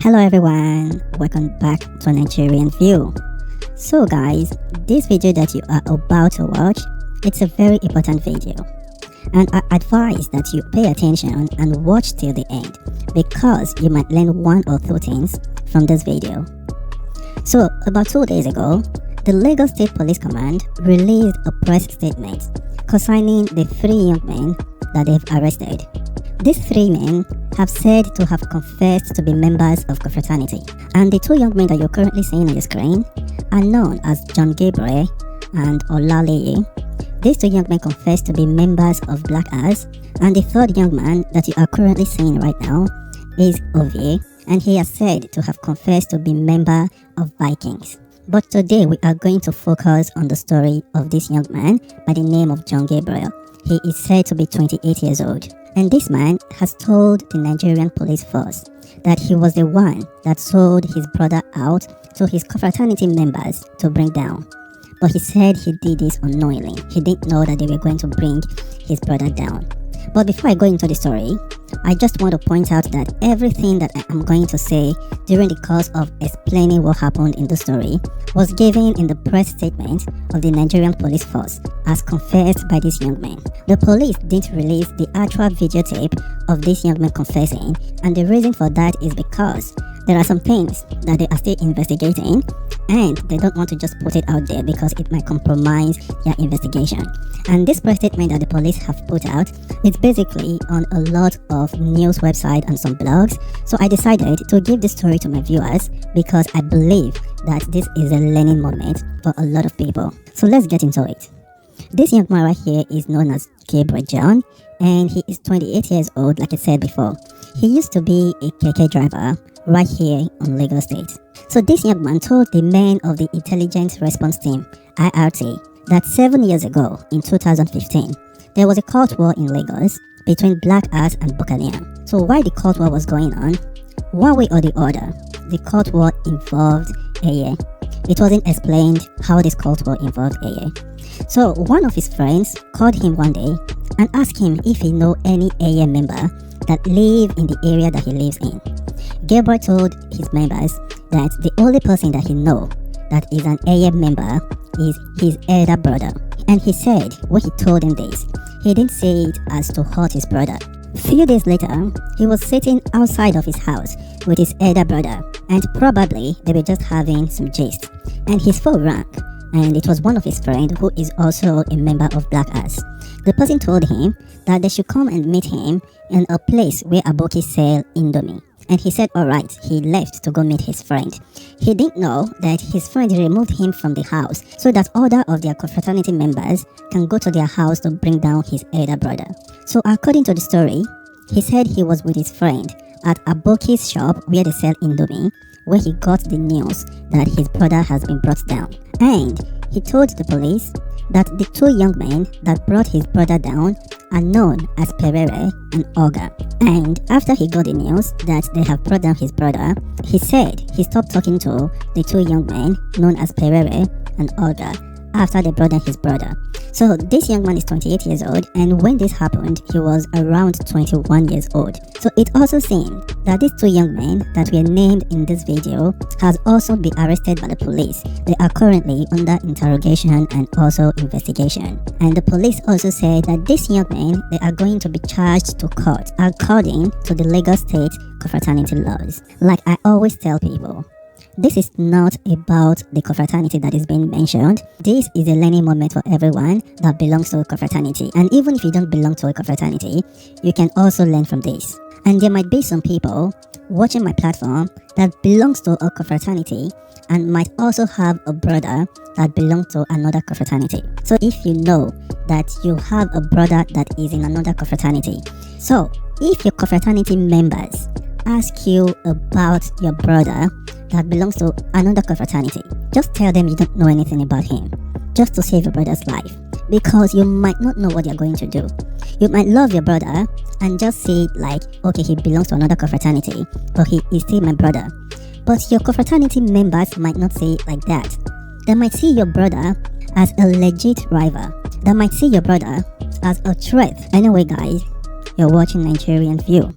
Hello everyone, welcome back to Nigerian View. So guys, this video that you are about to watch, it's a very important video, and I advise that you pay attention and watch till the end because you might learn one or two things from this video. So about 2 days ago, the Lagos State Police Command released a press statement concerning the 3 young men that they've arrested. These 3 men have said to have confessed to be members of confraternity, and the 2 young men that you're currently seeing on the screen are known as John Gabriel and Olaleye. These 2 young men confessed to be members of Black Ass, and the 3rd young man that you are currently seeing right now is Ovie, and he has said to have confessed to be member of Vikings. But today we are going to focus on the story of this young man by the name of John Gabriel. He is said to be 28 years old. And this man has told the Nigerian police force that he was the one that sold his brother out to his confraternity members to bring down. But he said he did this unknowingly. He didn't know that they were going to bring his brother down. But before I go into the story, I just want to point out that everything that I am going to say during the course of explaining what happened in the story was given in the press statement of the Nigerian police force as confessed by these young men. The police didn't release the actual videotape of these young men confessing, and the reason for that is because there are some things that they are still investigating and they don't want to just put it out there because it might compromise their investigation. And this press statement that the police have put out is basically on a lot of news websites and some blogs. So I decided to give this story to my viewers because I believe that this is a learning moment for a lot of people. So let's get into it. This young man right here is known as Gabriel John, and he is 28 years old, like I said before. He used to be a keke driver right here on Lagos State. So this young man told the men of the Intelligence Response Team, IRT, that 7 years ago, in 2015, there was a court war in Lagos between Black Ass and Boko Haram. So while the court war was going on, one way or the other, the court war involved Eye. It wasn't explained how this court war involved Eye. So one of his friends called him one day and asked him if he know any Eye member that live in the area that he lives in. Gabriel told his members that the only person that he know that is an Eye member is his elder brother. And he said when he told him this, he didn't say it as to hurt his brother. A few days later, he was sitting outside of his house with his elder brother, and probably they were just having some gist. And his phone rang, and it was one of his friends who is also a member of Black Ass. The person told him that they should come and meet him in a place where Aboki sell Indomie. And he said alright, he left to go meet his friend. He didn't know that his friend removed him from the house so that other of their confraternity members can go to their house to bring down his elder brother. So according to the story, he said he was with his friend at Aboki's shop where they sell Indomie, where he got the news that his brother has been brought down. And he told the police that the 2 young men that brought his brother down are known as Perere and Oga. And after he got the news that they have brought down his brother, he said he stopped talking to the 2 young men known as Perere and Oga after they brought down his brother. So this young man is 28 years old, and when this happened, he was around 21 years old. So it also seemed that these 2 young men that were named in this video has also been arrested by the police. They are currently under interrogation and also investigation. And the police also said that these young men, they are going to be charged to court according to the Lagos State confraternity laws. Like I always tell people, this is not about the confraternity that is being mentioned. This is a learning moment for everyone that belongs to a confraternity. And even if you don't belong to a confraternity, you can also learn from this. And there might be some people watching my platform that belongs to a confraternity and might also have a brother that belongs to another confraternity. So if you know that you have a brother that is in another confraternity, so if your confraternity members ask you about your brother that belongs to another confraternity, just tell them you don't know anything about him, just to save your brother's life, because you might not know what they're going to do. You might love your brother and just say it like, okay, he belongs to another confraternity, but he is still my brother. But your confraternity members might not say it like that. They might see your brother as a legit rival. They might see your brother as a threat. Anyway guys, you're watching Nigerian View.